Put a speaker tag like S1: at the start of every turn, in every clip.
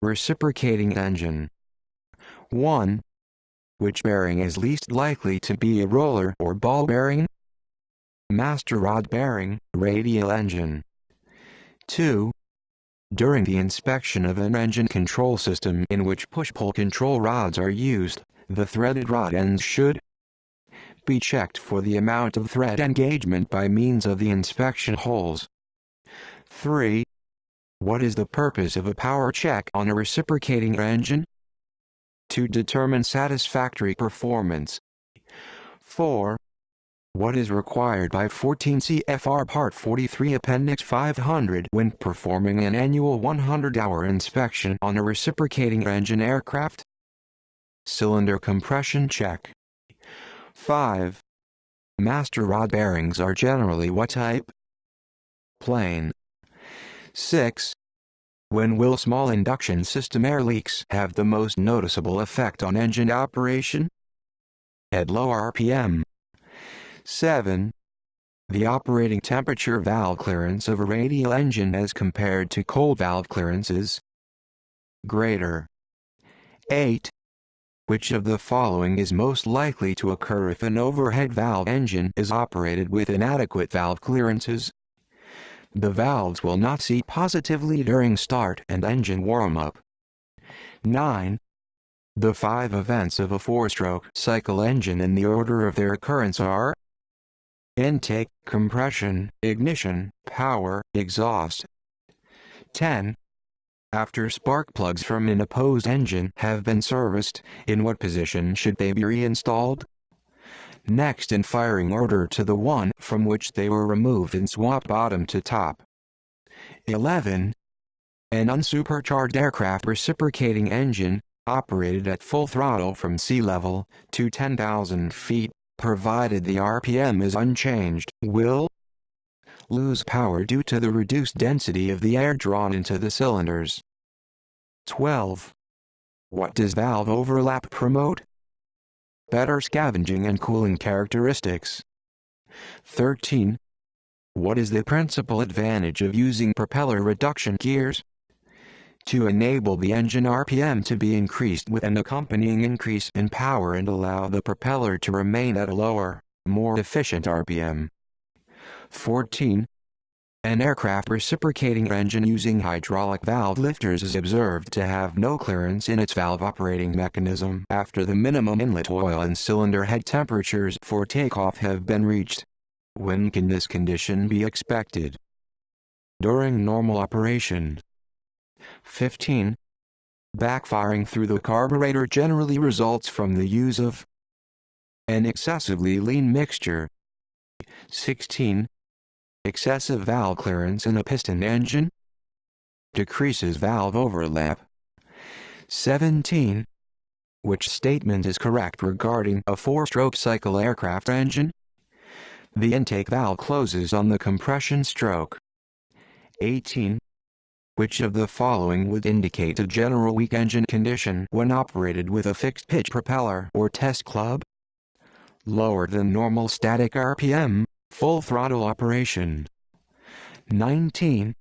S1: Reciprocating engine. 1. Which bearing is least likely to be a roller or ball bearing? Master rod bearing, radial engine. 2. During the inspection of an engine control system in which push-pull control rods are used, the threaded rod ends should be checked for the amount of thread engagement by means of the inspection holes. 3. What is the purpose of a power check on a reciprocating engine? To determine satisfactory performance. 4. What is required by 14 CFR Part 43 Appendix 500 when performing an annual 100-hour inspection on a reciprocating engine aircraft? Cylinder compression check. 5. Master rod bearings are generally what type? Plain. 6. When will small induction system air leaks have the most noticeable effect on engine operation? At low RPM. 7. The operating temperature valve clearance of a radial engine as compared to cold valve clearance is greater. 8. Which of the following is most likely to occur if an overhead valve engine is operated with inadequate valve clearances? The valves will not seat positively during start and engine warm-up. 9. The 5 events of a 4-stroke cycle engine in the order of their occurrence are intake, compression, ignition, power, exhaust. 10. After spark plugs from an opposed engine have been serviced, in what position should they be reinstalled? Next in firing order to the one from which they were removed and swap bottom to top. 11. An unsupercharged aircraft reciprocating engine, operated at full throttle from sea level to 10,000 feet, provided the RPM is unchanged, will lose power due to the reduced density of the air drawn into the cylinders. 12. What does valve overlap promote? Better scavenging and cooling characteristics. 13. What is the principal advantage of using propeller reduction gears? To enable the engine RPM to be increased with an accompanying increase in power and allow the propeller to remain at a lower, more efficient RPM. 14. An aircraft reciprocating engine using hydraulic valve lifters is observed to have no clearance in its valve operating mechanism after the minimum inlet oil and cylinder head temperatures for takeoff have been reached. When can this condition be expected? During normal operation. 15. Backfiring through the carburetor generally results from the use of an excessively lean mixture. 16. Excessive valve clearance in a piston engine decreases valve overlap. 17. Which statement is correct regarding a 4-stroke cycle aircraft engine? The intake valve closes on the compression stroke. 18. Which of the following would indicate a general weak engine condition when operated with a fixed pitch propeller or test club? Lower than normal static RPM, full throttle operation. 19.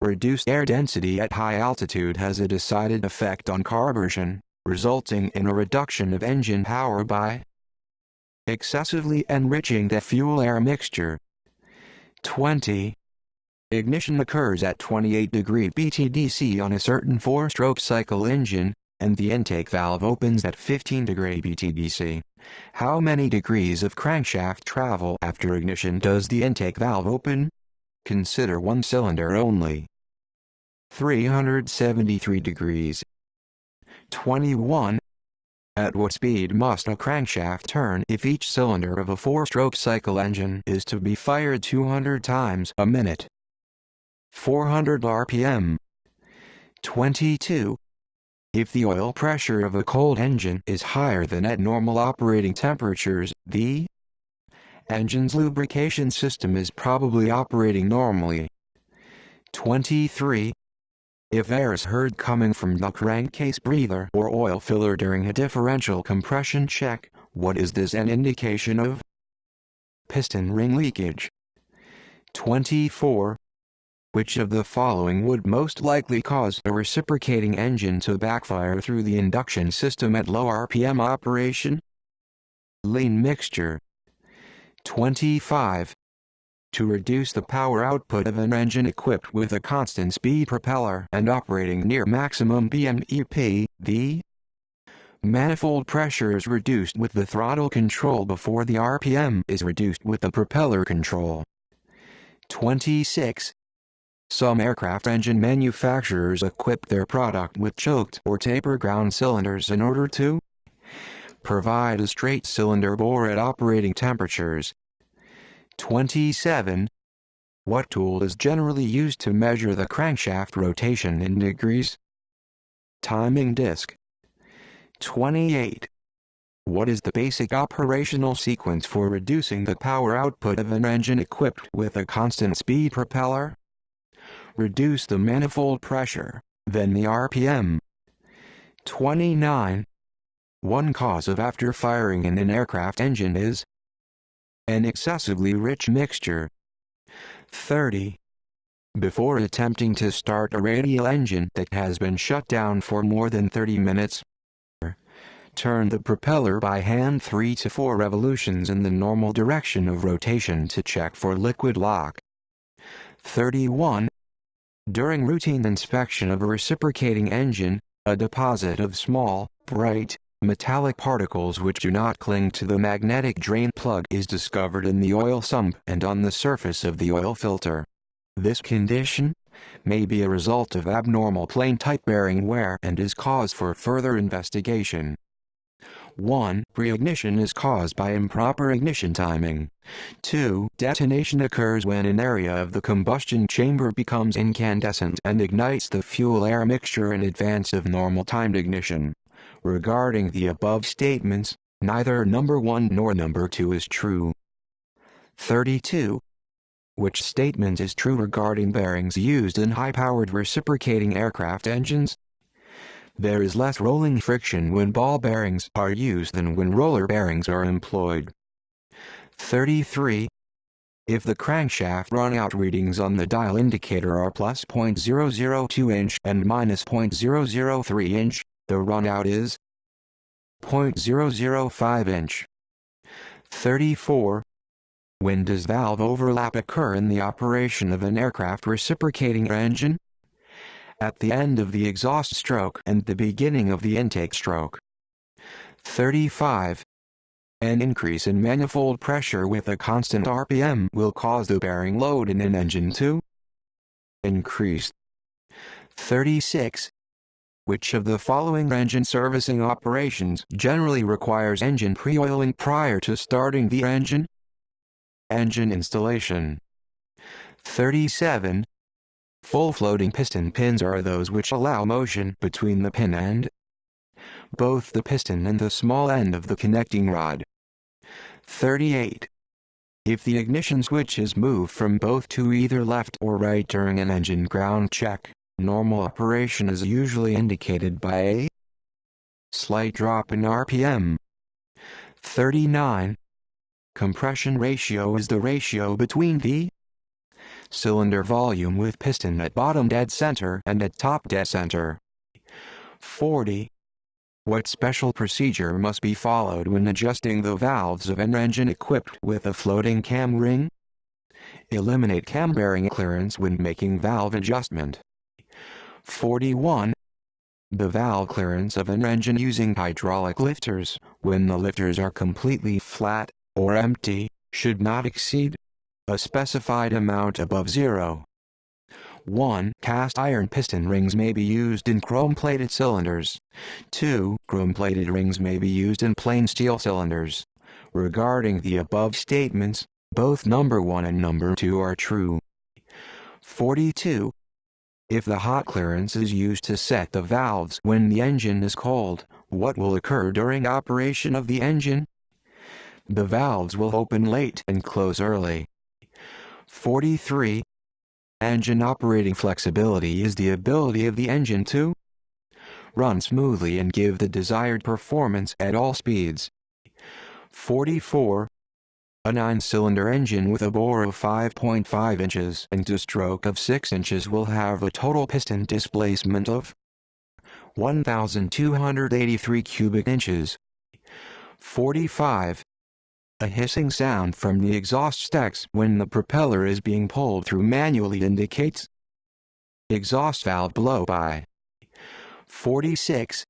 S1: Reduced air density at high altitude has a decided effect on carburation, resulting in a reduction of engine power by excessively enriching the fuel-air mixture. 20. Ignition occurs at 28 degree BTDC on a certain 4-stroke cycle engine, and the intake valve opens at 15 degree BTDC. How many degrees of crankshaft travel after ignition does the intake valve open? Consider one cylinder only. 373 degrees. 21. At what speed must a crankshaft turn if each cylinder of a 4-stroke cycle engine is to be fired 200 times a minute? 400 RPM. 22. If the oil pressure of a cold engine is higher than at normal operating temperatures, the engine's lubrication system is probably operating normally. 23. If air is heard coming from the crankcase breather or oil filler during a differential compression check, what is this an indication of? Piston ring leakage. 24. Which of the following would most likely cause a reciprocating engine to backfire through the induction system at low RPM operation? Lean mixture. 25. To reduce the power output of an engine equipped with a constant speed propeller and operating near maximum BMEP, the manifold pressure is reduced with the throttle control before the RPM is reduced with the propeller control. 26. Some aircraft engine manufacturers equip their product with choked or taper ground cylinders in order to provide a straight cylinder bore at operating temperatures. 27. What tool is generally used to measure the crankshaft rotation in degrees? Timing disc. 28. What is the basic operational sequence for reducing the power output of an engine equipped with a constant speed propeller? Reduce the manifold pressure, then the RPM. 29. One cause of after-firing in an aircraft engine is an excessively rich mixture. 30. Before attempting to start a radial engine that has been shut down for more than 30 minutes, turn the propeller by hand 3 to 4 revolutions in the normal direction of rotation to check for liquid lock. 31. During routine inspection of a reciprocating engine, a deposit of small, bright, metallic particles which do not cling to the magnetic drain plug is discovered in the oil sump and on the surface of the oil filter. This condition may be a result of abnormal plane-type bearing wear and is cause for further investigation. 1. Pre-ignition is caused by improper ignition timing. 2. Detonation occurs when an area of the combustion chamber becomes incandescent and ignites the fuel-air mixture in advance of normal timed ignition. Regarding the above statements, neither number 1 nor number 2 is true. 32. Which statement is true regarding bearings used in high-powered reciprocating aircraft engines? There is less rolling friction when ball bearings are used than when roller bearings are employed. 33. If the crankshaft run-out readings on the dial indicator are plus 0.002 inch and minus 0.003 inch, the run-out is 0.005 inch. 34. When does valve overlap occur in the operation of an aircraft reciprocating engine? At the end of the exhaust stroke and the beginning of the intake stroke. 35. An increase in manifold pressure with a constant RPM will cause the bearing load in an engine to increase. 36. Which of the following engine servicing operations generally requires engine pre-oiling prior to starting the engine? Engine installation. 37. Full floating piston pins are those which allow motion between the pin and both the piston and the small end of the connecting rod. 38. If the ignition switch is moved from both to either left or right during an engine ground check, normal operation is usually indicated by a slight drop in RPM. 39. Compression ratio is the ratio between the cylinder volume with piston at bottom dead center and at top dead center. 40. What special procedure must be followed when adjusting the valves of an engine equipped with a floating cam ring? Eliminate cam bearing clearance when making valve adjustment. 41. The valve clearance of an engine using hydraulic lifters, when the lifters are completely flat or empty, should not exceed a specified amount above 0. 1. Cast iron piston rings may be used in chrome-plated cylinders. 2. Chrome-plated rings may be used in plain steel cylinders. Regarding the above statements, both number 1 and number 2 are true. 42. If the hot clearance is used to set the valves when the engine is cold, what will occur during operation of the engine? The valves will open late and close early. 43. Engine operating flexibility is the ability of the engine to run smoothly and give the desired performance at all speeds. 44. A 9-cylinder engine with a bore of 5.5 inches and a stroke of 6 inches will have a total piston displacement of 1,283 cubic inches. 45. A hissing sound from the exhaust stacks when the propeller is being pulled through manually indicates exhaust valve blow-by. 46.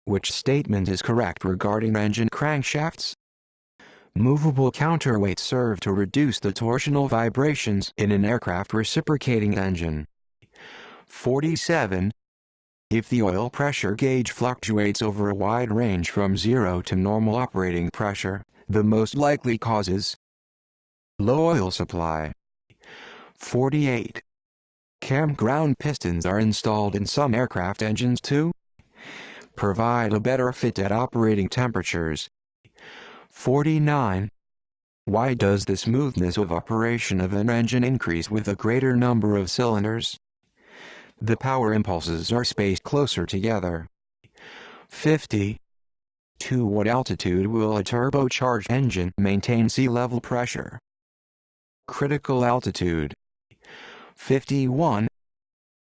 S1: Which statement is correct regarding engine crankshafts? Movable counterweights serve to reduce the torsional vibrations in an aircraft reciprocating engine. 47. If the oil pressure gauge fluctuates over a wide range from 0 to normal operating pressure, the most likely cause is low oil supply. 48. Campground pistons are installed in some aircraft engines to provide a better fit at operating temperatures. 49. Why does the smoothness of operation of an engine increase with a greater number of cylinders? The power impulses are spaced closer together. 50. To what altitude will a turbocharged engine maintain sea-level pressure? Critical altitude. 51.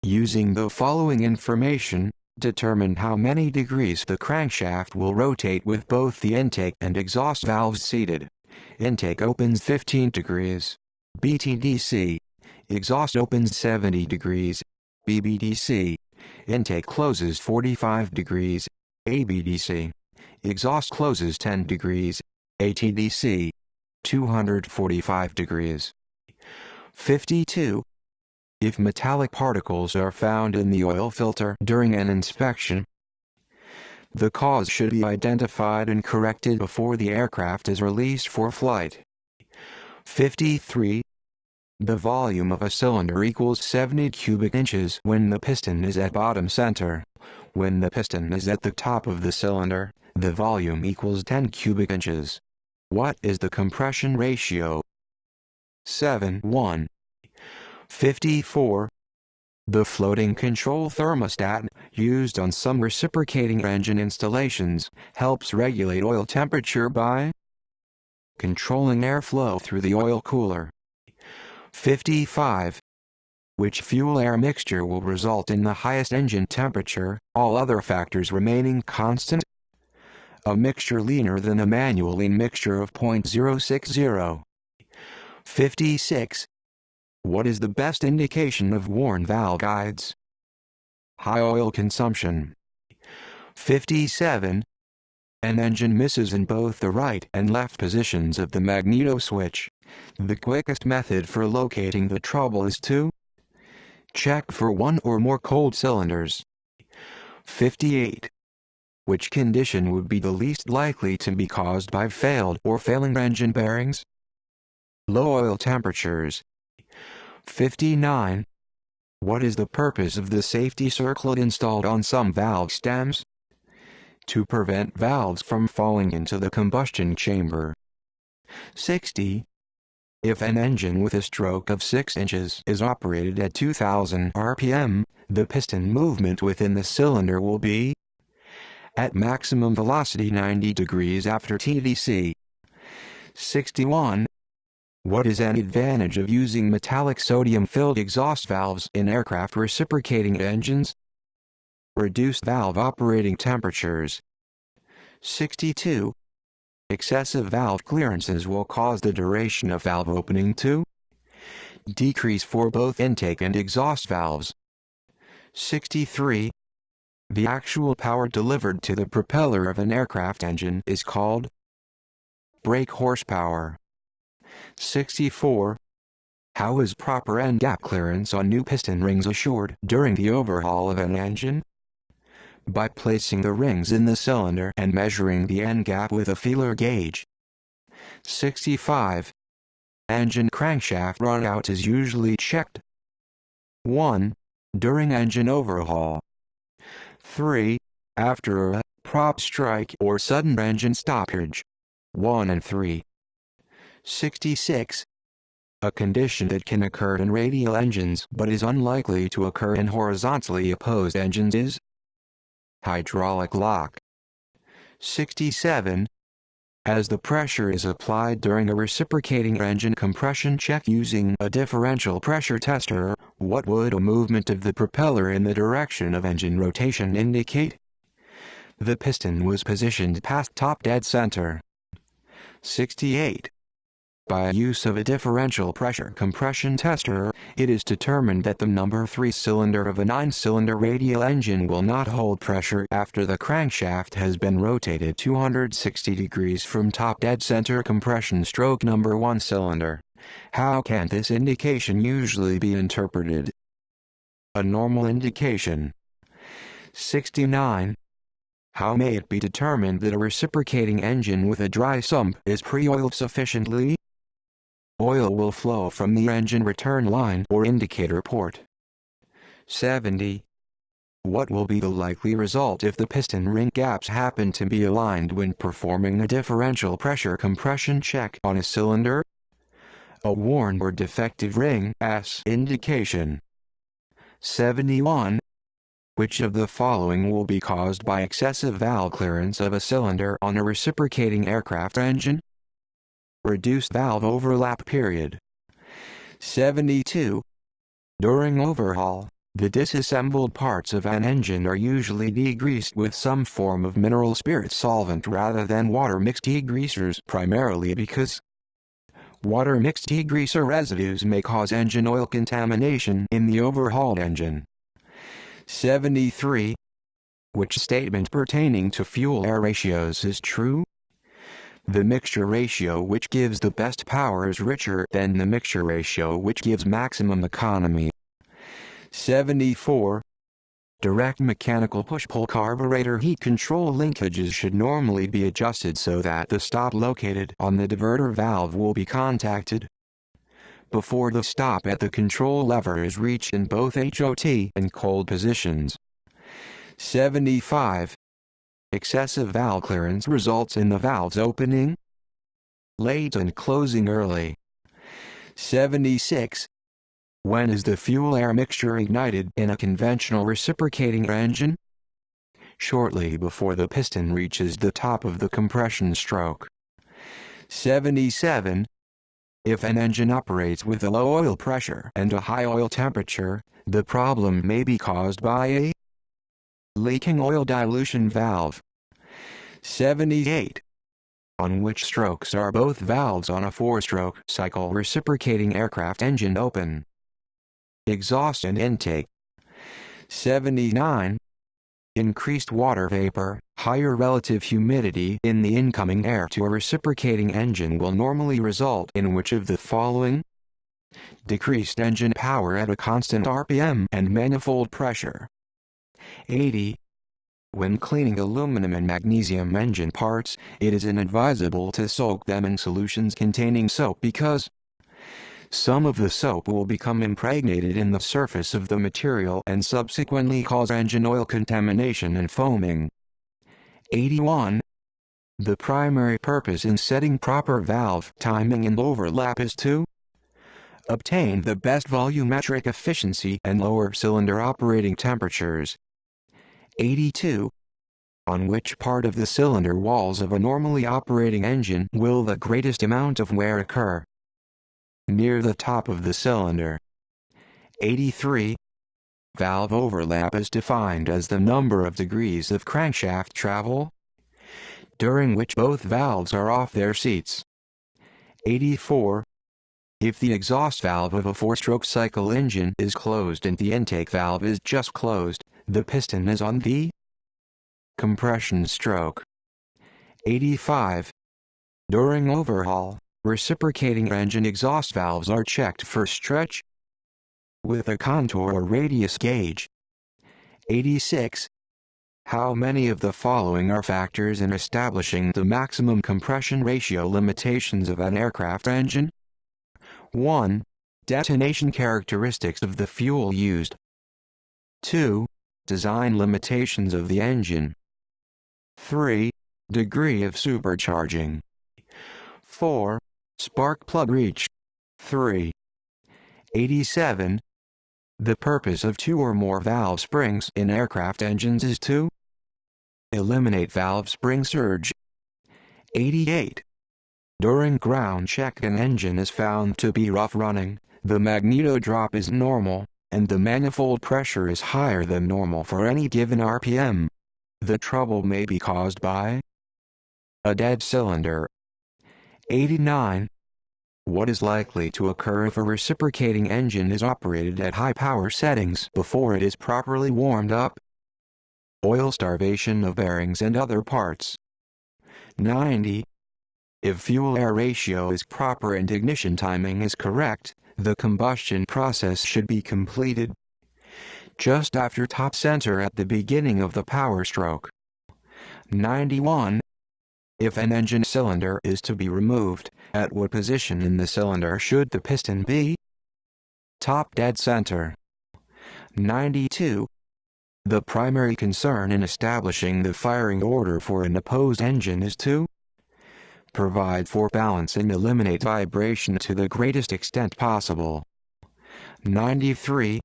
S1: Using the following information, determine how many degrees the crankshaft will rotate with both the intake and exhaust valves seated. Intake opens 15 degrees. BTDC. Exhaust opens 70 degrees. BBDC. Intake closes 45 degrees. ABDC. Exhaust closes 10 degrees. ATDC. 245 degrees. 52. If metallic particles are found in the oil filter during an inspection, the cause should be identified and corrected before the aircraft is released for flight. 53. The volume of a cylinder equals 70 cubic inches when the piston is at bottom center. When the piston is at the top of the cylinder, the volume equals 10 cubic inches. What is the compression ratio? 7:1. 54. The floating control thermostat, used on some reciprocating engine installations, helps regulate oil temperature by controlling airflow through the oil cooler. 55. Which fuel-air mixture will result in the highest engine temperature, all other factors remaining constant? A mixture leaner than a manual lean mixture of 0.060. 56. What is the best indication of worn valve guides? High oil consumption. 57. An engine misses in both the right and left positions of the magneto switch. The quickest method for locating the trouble is to check for one or more cold cylinders. 58. Which condition would be the least likely to be caused by failed or failing engine bearings? Low oil temperatures. 59. What is the purpose of the safety circlet installed on some valve stems? To prevent valves from falling into the combustion chamber. 60. If an engine with a stroke of 6 inches is operated at 2,000 RPM, the piston movement within the cylinder will be at maximum velocity 90 degrees after TDC. 61. What is an advantage of using metallic sodium-filled exhaust valves in aircraft reciprocating engines? Reduced valve operating temperatures. 62. Excessive valve clearances will cause the duration of valve opening to decrease for both intake and exhaust valves. 63. The actual power delivered to the propeller of an aircraft engine is called brake horsepower. 64. How is proper end gap clearance on new piston rings assured during the overhaul of an engine? By placing the rings in the cylinder and measuring the end gap with a feeler gauge. 65. Engine crankshaft run out is usually checked. 1. During engine overhaul. 3. After a prop strike or sudden engine stoppage. 1 and 3. 66. A condition that can occur in radial engines but is unlikely to occur in horizontally opposed engines is hydraulic lock. 67. As the pressure is applied during a reciprocating engine compression check using a differential pressure tester, what would a movement of the propeller in the direction of engine rotation indicate? The piston was positioned past top dead center. 68. By use of a differential pressure compression tester, it is determined that the number 3 cylinder of a 9-cylinder radial engine will not hold pressure after the crankshaft has been rotated 260 degrees from top dead center compression stroke number 1 cylinder. How can this indication usually be interpreted? A normal indication. 69. How may it be determined that a reciprocating engine with a dry sump is pre-oiled sufficiently? Oil will flow from the engine return line or indicator port. 70. What will be the likely result if the piston ring gaps happen to be aligned when performing a differential pressure compression check on a cylinder? A worn or defective ring S indication. 71. Which of the following will be caused by excessive valve clearance of a cylinder on a reciprocating aircraft engine? Reduced valve overlap period. 72. During overhaul, the disassembled parts of an engine are usually degreased with some form of mineral spirit solvent rather than water-mixed degreasers, primarily because water-mixed degreaser residues may cause engine oil contamination in the overhauled engine. 73. Which statement pertaining to fuel-air ratios is true? The mixture ratio which gives the best power is richer than the mixture ratio which gives maximum economy. 74. Direct mechanical push-pull carburetor heat control linkages should normally be adjusted so that the stop located on the diverter valve will be contacted before the stop at the control lever is reached in both hot and cold positions. 75. Excessive valve clearance results in the valves opening late and closing early. 76. When is the fuel-air mixture ignited in a conventional reciprocating engine? Shortly before the piston reaches the top of the compression stroke. 77. If an engine operates with a low oil pressure and a high oil temperature, the problem may be caused by a leaking oil dilution valve. 78. On which strokes are both valves on a 4-stroke cycle reciprocating aircraft engine open? Exhaust and intake. 79. Increased water vapor, higher relative humidity in the incoming air to a reciprocating engine will normally result in which of the following? Decreased engine power at a constant RPM and manifold pressure. 80. When cleaning aluminum and magnesium engine parts, it is inadvisable to soak them in solutions containing soap because some of the soap will become impregnated in the surface of the material and subsequently cause engine oil contamination and foaming. 81. The primary purpose in setting proper valve timing and overlap is to obtain the best volumetric efficiency and lower cylinder operating temperatures. 82. On which part of the cylinder walls of a normally operating engine will the greatest amount of wear occur? Near the top of the cylinder. 83. Valve overlap is defined as the number of degrees of crankshaft travel during which both valves are off their seats. 84. If the exhaust valve of a 4-stroke cycle engine is closed and the intake valve is just closed, the piston is on the compression stroke. 85. During overhaul, reciprocating engine exhaust valves are checked for stretch with a contour or radius gauge. 86. How many of the following are factors in establishing the maximum compression ratio limitations of an aircraft engine? 1. Detonation characteristics of the fuel used. 2. Design limitations of the engine. 3. Degree of supercharging. 4. Spark plug reach. 3. 87. The purpose of 2 or more valve springs in aircraft engines is to eliminate valve spring surge. 88. During ground check an engine is found to be rough running, the magneto drop is normal, and the manifold pressure is higher than normal for any given RPM. The trouble may be caused by a dead cylinder. 89. What is likely to occur if a reciprocating engine is operated at high power settings before it is properly warmed up? Oil starvation of bearings and other parts. 90. If fuel-air ratio is proper and ignition timing is correct, the combustion process should be completed just after top center at the beginning of the power stroke. 91. If an engine cylinder is to be removed, at what position in the cylinder should the piston be? Top dead center. 92. The primary concern in establishing the firing order for an opposed engine is to provide for balance and eliminate vibration to the greatest extent possible. 93.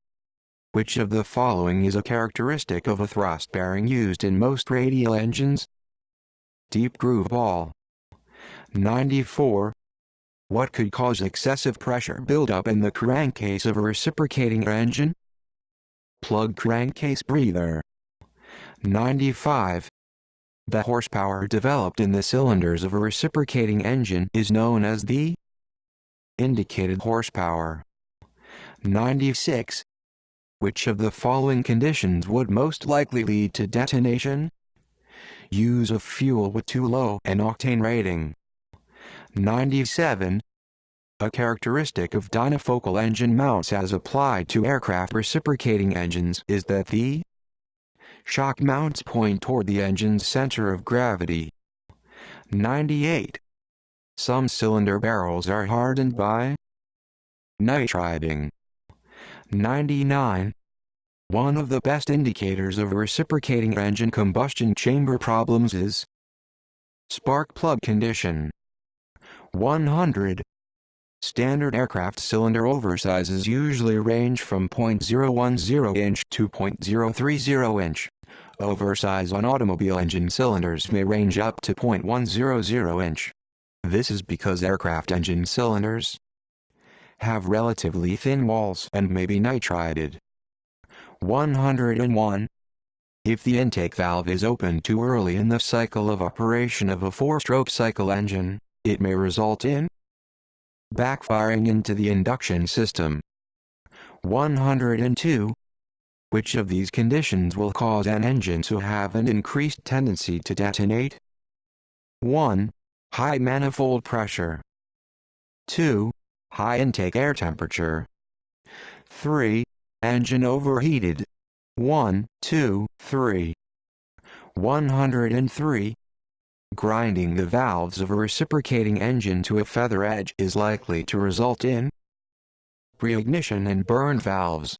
S1: Which of the following is a characteristic of a thrust bearing used in most radial engines? Deep groove ball. 94. What could cause excessive pressure buildup in the crankcase of a reciprocating engine? Plug crankcase breather. 95. The horsepower developed in the cylinders of a reciprocating engine is known as the indicated horsepower. 96. Which of the following conditions would most likely lead to detonation? Use of fuel with too low an octane rating. 97. A characteristic of dynafocal engine mounts as applied to aircraft reciprocating engines is that the shock mounts point toward the engine's center of gravity. 98. Some cylinder barrels are hardened by nitriding. 99. One of the best indicators of a reciprocating engine combustion chamber problems is spark plug condition. 100. Standard aircraft cylinder oversizes usually range from 0.010 inch to 0.030 inch. Oversize on automobile engine cylinders may range up to 0.100 inch. This is because aircraft engine cylinders have relatively thin walls and may be nitrided. 101. If the intake valve is opened too early in the cycle of operation of a four-stroke cycle engine, it may result in backfiring into the induction system. 102. Which of these conditions will cause an engine to have an increased tendency to detonate? 1. High manifold pressure. 2. High intake air temperature. 3. Engine overheated. 1, 2, 3. 103. Grinding the valves of a reciprocating engine to a feather edge is likely to result in pre-ignition and burn valves.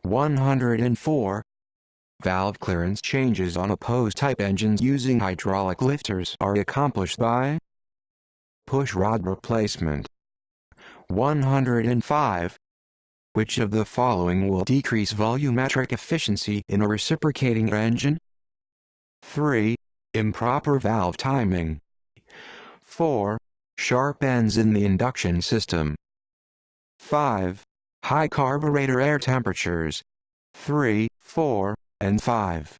S1: 104. Valve clearance changes on opposed-type engines using hydraulic lifters are accomplished by push rod replacement. 105. Which of the following will decrease volumetric efficiency in a reciprocating engine? 3. Improper valve timing. 4. Sharp ends in the induction system. 5. High carburetor air temperatures. 3, 4, and 5.